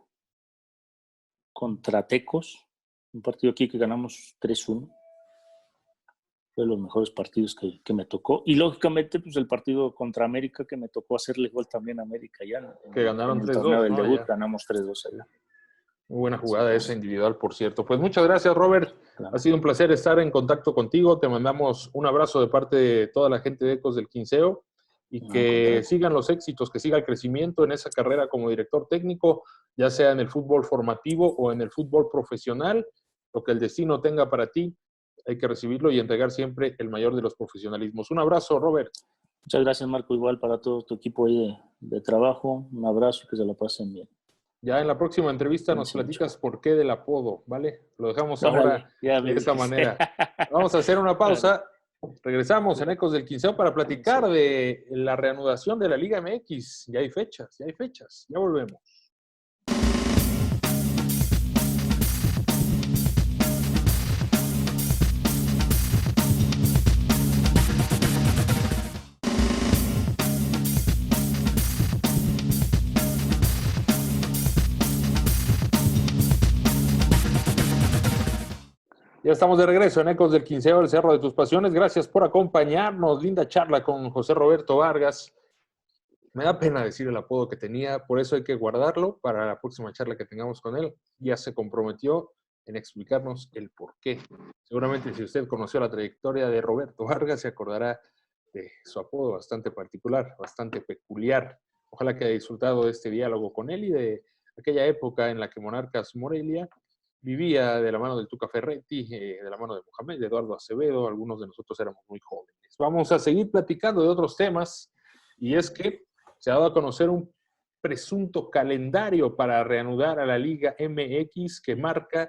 contra Tecos, un partido aquí que ganamos 3-1. Fue de los mejores partidos que me tocó. Y lógicamente, pues el partido contra América, que me tocó hacerle gol también a América ya. Que ganaron en el 3-2, torneo del ¿no? debut, Ya. ganamos 3-2 allá. Muy buena jugada esa individual, por cierto. Pues muchas gracias, Robert. Claro. Ha sido un placer estar en contacto contigo. Te mandamos un abrazo de parte de toda la gente de Ecos del Quinceo y que sigan los éxitos, que siga el crecimiento en esa carrera como director técnico, ya sea en el fútbol formativo o en el fútbol profesional. Lo que el destino tenga para ti, hay que recibirlo y entregar siempre el mayor de los profesionalismos. Un abrazo, Robert. Muchas gracias, Marco. Igual para todo tu equipo ahí de trabajo. Un abrazo y que se lo pasen bien. Ya en la próxima entrevista nos platicas por qué del apodo, ¿vale? Lo dejamos ahora de esa manera. Vamos a hacer una pausa. Regresamos en Ecos del Quinceo para platicar de la reanudación de la Liga MX. Ya hay fechas. Ya volvemos. Ya estamos de regreso en Ecos del Quinceo, el Cerro de tus Pasiones. Gracias por acompañarnos. Linda charla con José Roberto Vargas. Me da pena decir el apodo que tenía, por eso hay que guardarlo para la próxima charla que tengamos con él. Ya se comprometió en explicarnos el por qué. Seguramente si usted conoció la trayectoria de Roberto Vargas, se acordará de su apodo bastante particular, bastante peculiar. Ojalá que haya disfrutado de este diálogo con él y de aquella época en la que Monarcas Morelia vivía de la mano del Tuca Ferretti, de la mano de Mohamed, de Eduardo Acevedo. Algunos de nosotros éramos muy jóvenes. Vamos a seguir platicando de otros temas, y es que se ha dado a conocer un presunto calendario para reanudar a la Liga MX que marca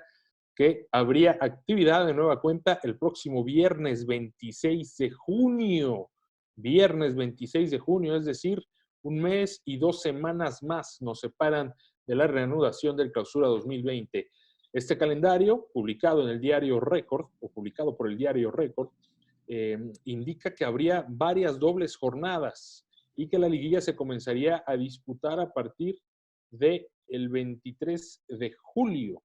que habría actividad de nueva cuenta el próximo viernes 26 de junio. Viernes 26 de junio, es decir, un mes y 2 semanas más nos separan de la reanudación del Clausura 2020. Este calendario, publicado en el diario Récord, o publicado por el diario Récord, indica que habría varias dobles jornadas y que la liguilla se comenzaría a disputar a partir del 23 de julio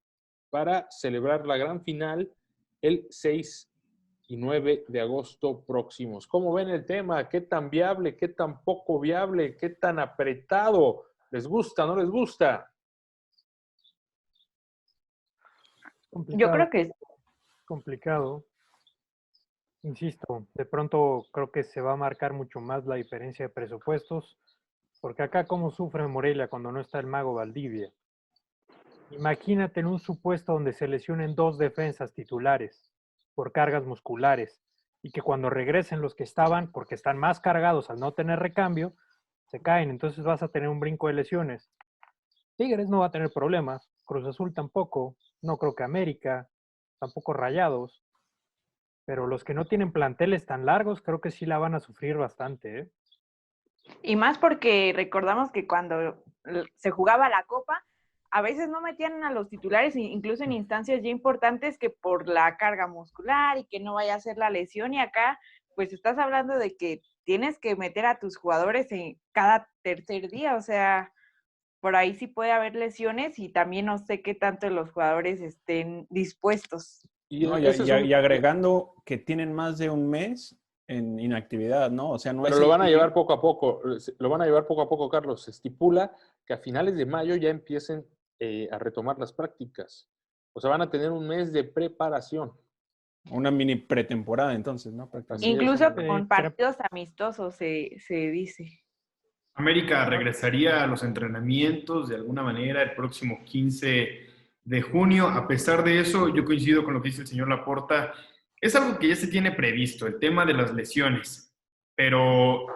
para celebrar la gran final el 6 y 9 de agosto próximos. ¿Cómo ven el tema? ¿Qué tan viable? ¿Qué tan poco viable? ¿Qué tan apretado? ¿Les gusta? ¿No les gusta? Yo creo que es complicado. Insisto, de pronto creo que se va a marcar mucho más la diferencia de presupuestos, porque acá cómo sufre Morelia cuando no está el Mago Valdivia. Imagínate en un supuesto donde se lesionen 2 defensas titulares por cargas musculares y que cuando regresen los que estaban, porque están más cargados al no tener recambio, se caen. Entonces vas a tener un brinco de lesiones. Tigres no va a tener problemas, Cruz Azul tampoco, no creo que América, tampoco Rayados, pero los que no tienen planteles tan largos creo que sí la van a sufrir bastante, ¿eh? Y más porque recordamos que cuando se jugaba la Copa, a veces no metían a los titulares, incluso en instancias ya importantes, que por la carga muscular y que no vaya a ser la lesión. Y acá, pues estás hablando de que tienes que meter a tus jugadores en cada tercer día. O sea, por ahí sí puede haber lesiones y también no sé qué tanto los jugadores estén dispuestos. No, y agregando que tienen más de un mes en inactividad, ¿no? O sea, no pero es... lo van a llevar poco a poco. Lo van a llevar poco a poco, Carlos. Se estipula que a finales de mayo ya empiecen a retomar las prácticas. O sea, van a tener un mes de preparación. Una mini pretemporada, entonces, ¿no? Incluso con partidos amistosos se dice. América regresaría a los entrenamientos de alguna manera el próximo 15 de junio. A pesar de eso, yo coincido con lo que dice el señor Laporta. Es algo que ya se tiene previsto, el tema de las lesiones, pero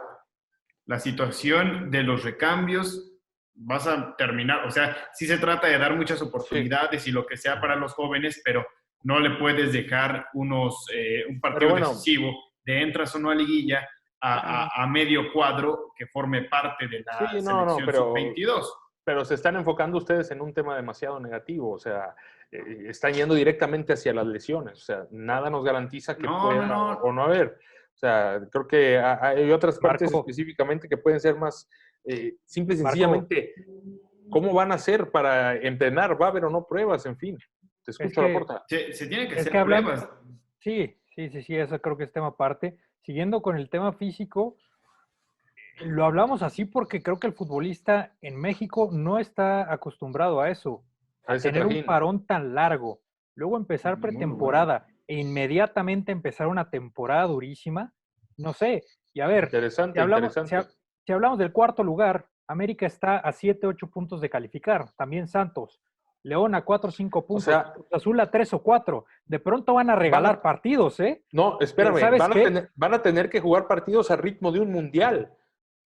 la situación de los recambios vas a terminar, o sea, sí se trata de dar muchas oportunidades y lo que sea para los jóvenes, pero no le puedes dejar un partido decisivo de entras o no a liguilla a medio cuadro que forme parte de la selección sub-22. Pero se están enfocando ustedes en un tema demasiado negativo, o sea, están yendo directamente hacia las lesiones, o sea, nada nos garantiza que pueda o no haber. O sea, creo que hay otras partes específicamente que pueden ser más simple y sencillamente. ¿Cómo van a hacer para entrenar? ¿Va a haber o no pruebas? En fin, te escucho, Laporta. Se tienen que hacer pruebas. Sí, eso creo que es tema aparte. Siguiendo con el tema físico, lo hablamos así porque creo que el futbolista en México no está acostumbrado a eso. A tener un parón tan largo, luego empezar pretemporada e inmediatamente empezar una temporada durísima, no sé. Y a ver, si hablamos del cuarto lugar, América está a 7, 8 puntos de calificar, también Santos. León a 4 o 5 puntos, o sea, Cruz Azul a 3 o 4. De pronto van a regalar partidos, ¿eh? No, espérame, van a tener que jugar partidos a ritmo de un mundial.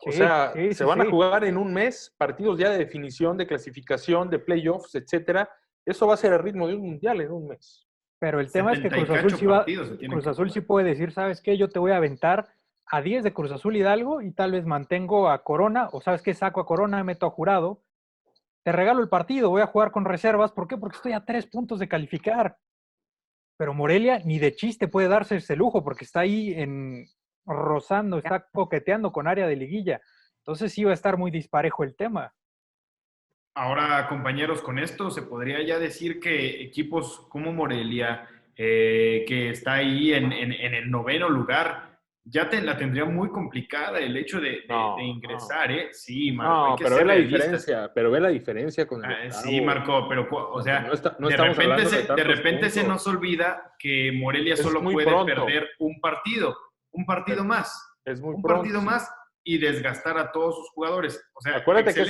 O sea, se van a jugar en un mes partidos ya de definición, de clasificación, de playoffs, etcétera. Eso va a ser el ritmo de un mundial en un mes. Pero el tema es que Cruz Azul sí puede decir, ¿sabes qué? Yo te voy a aventar a 10 de Cruz Azul Hidalgo y tal vez mantengo a Corona, o ¿sabes qué? Saco a Corona, meto a Jurado. Te regalo el partido, voy a jugar con reservas. ¿Por qué? Porque estoy a 3 puntos de calificar. Pero Morelia ni de chiste puede darse ese lujo porque está ahí rozando, está coqueteando con área de liguilla. Entonces sí va a estar muy disparejo el tema. Ahora, compañeros, con esto se podría ya decir que equipos como Morelia, que está ahí en el 9º lugar, ya la tendría muy complicada el hecho de ingresar, ¿eh? Sí, Marco. No, pero ve la diferencia con el sí, Marco, pero, o sea, de repente se nos olvida que Morelia solo puede perder un partido más. Es muy un pronto, partido más y desgastar a todos sus jugadores. O sea, acuérdate que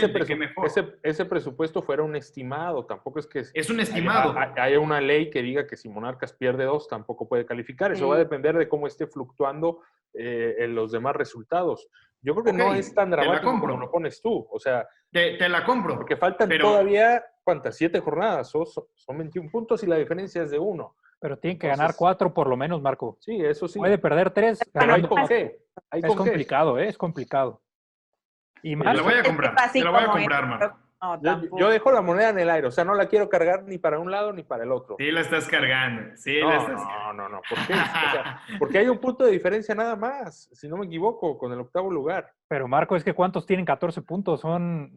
ese presupuesto fuera un estimado, tampoco es que... Es un estimado. Hay una ley que diga que si Monarcas pierde 2, tampoco puede calificar. Eso va a depender de cómo esté fluctuando en los demás resultados. Yo creo que no es tan dramático como lo pones tú. O sea, te la compro. Porque faltan todavía, ¿cuántas? 7 jornadas. Son 21 puntos y la diferencia es de 1. Pero tienen que ganar 4 por lo menos, Marco. Sí, eso sí. Puede perder 3. Pero hay con qué. Es complicado, es complicado. Y más, te la voy a comprar, Marco. Yo dejo la moneda en el aire, o sea, no la quiero cargar ni para un lado ni para el otro. Sí, la estás cargando. No. ¿Por qué? O sea, porque hay un punto de diferencia nada más, si no me equivoco, con el 8º lugar. Pero Marco, es que ¿cuántos tienen 14 puntos? Son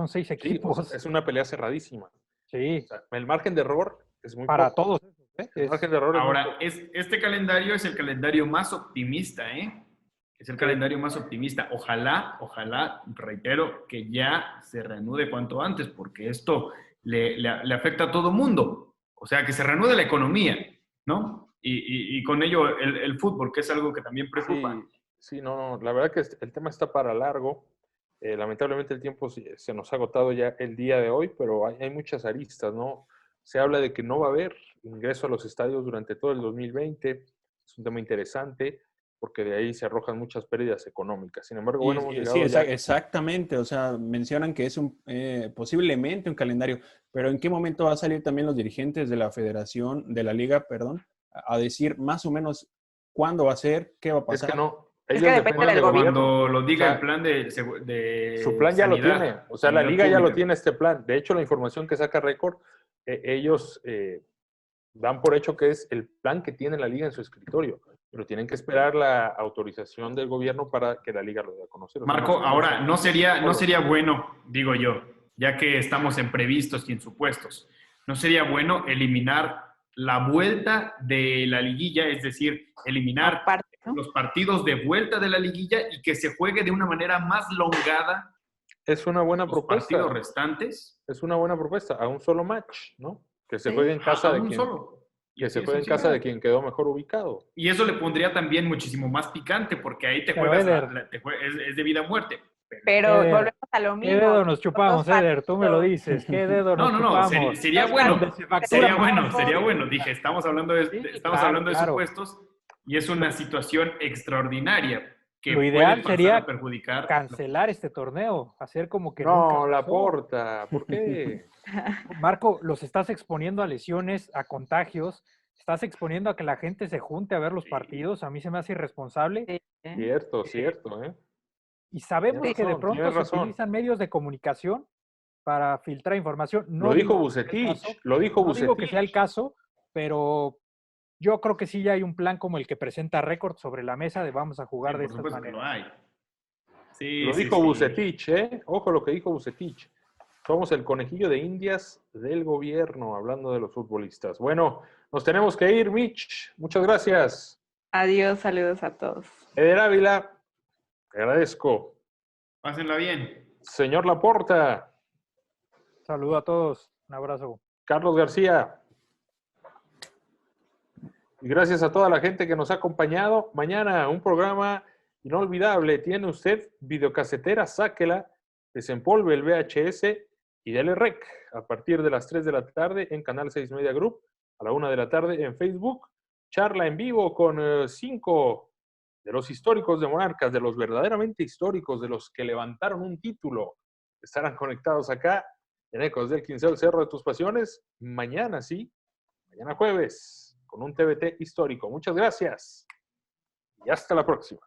6 equipos. Sí, pues, es una pelea cerradísima. Sí. O sea, el margen de error es muy para poco. todos. El margen de error ahora, este calendario es el calendario más optimista, ¿eh? Es el calendario más optimista. Ojalá, reitero, que ya se reanude cuanto antes, porque esto le afecta a todo mundo. O sea, que se reanude la economía, ¿no? Y con ello el fútbol, que es algo que también preocupa. Sí, no, la verdad que el tema está para largo. Lamentablemente el tiempo se nos ha agotado ya el día de hoy, pero hay muchas aristas, ¿no? Se habla de que no va a haber ingreso a los estadios durante todo el 2020. Es un tema interesante porque de ahí se arrojan muchas pérdidas económicas. Sin embargo, bueno, exactamente. O sea, mencionan que es posiblemente un calendario, pero ¿en qué momento va a salir también los dirigentes de la federación, de la liga, a decir más o menos cuándo va a ser, qué va a pasar? Es que no. Es que depende del gobierno. Cuando lo diga el plan de su plan ya sanidad, lo tiene. O sea, la liga ya lo tiene este plan. De hecho, la información que saca Récord, ellos dan por hecho que es el plan que tiene la liga en su escritorio, pero tienen que esperar la autorización del gobierno para que la liga lo dé a conocer. Marco, ahora, no sería bueno, digo yo, ya que estamos en previstos y en supuestos, no sería bueno eliminar la vuelta de la liguilla, es decir, eliminar los partidos de vuelta de la liguilla y que se juegue de una manera más longada. Es una buena propuesta. Los partidos restantes. Es una buena propuesta, a un solo match, ¿no? Que se juegue en casa de quien... Que se juegue en casa de quien quedó mejor ubicado. Y eso le pondría también muchísimo más picante, porque ahí te juegas, es de vida o muerte. Pero volvemos a lo mismo. ¿Qué dedo nos chupamos, Eder? Tú me lo dices. ¿Qué dedo nos chupamos? No, sería bueno. Dije, estamos hablando de supuestos y es una situación extraordinaria que Lo ideal puede pasar sería a perjudicar. cancelar este torneo, hacer como que nunca No, pasó. Laporta, ¿por qué? Marco, los estás exponiendo a lesiones, a contagios, estás exponiendo a que la gente se junte a ver los partidos. A mí se me hace irresponsable. Sí. Cierto, ¿eh? Y sabemos Tienes que de razón, pronto tienes se razón. utilizan medios de comunicación para filtrar información. No Lo dijo digo que sea el Vucetich, caso, lo dijo no digo que Vucetich. sea el caso, pero yo creo que sí ya hay un plan como el que presenta Record sobre la mesa de vamos a jugar Sí, de por esta supuesto que manera. lo hay. Sí, Lo sí, dijo sí. Vucetich, ¿eh? Ojo lo que dijo Vucetich. Somos el conejillo de Indias del gobierno, hablando de los futbolistas. Bueno, nos tenemos que ir, Mitch. Muchas gracias. Adiós, saludos a todos. Eder Ávila, te agradezco. Pásenla bien. Señor Laporta, Saludo a todos, un abrazo. Carlos García. Y gracias a toda la gente que nos ha acompañado. Mañana un programa inolvidable. Tiene usted videocasetera, sáquela, desempolve el VHS y dele rec a partir de las 3 de la tarde en Canal 6 Media Group, a la 1 de la tarde en Facebook. Charla en vivo con 5 de los históricos de Monarcas, de los verdaderamente históricos, de los que levantaron un título. Estarán conectados acá en Ecos del Quinceo, el Cerro de tus Pasiones. Mañana, sí, mañana jueves, con un TBT histórico. Muchas gracias y hasta la próxima.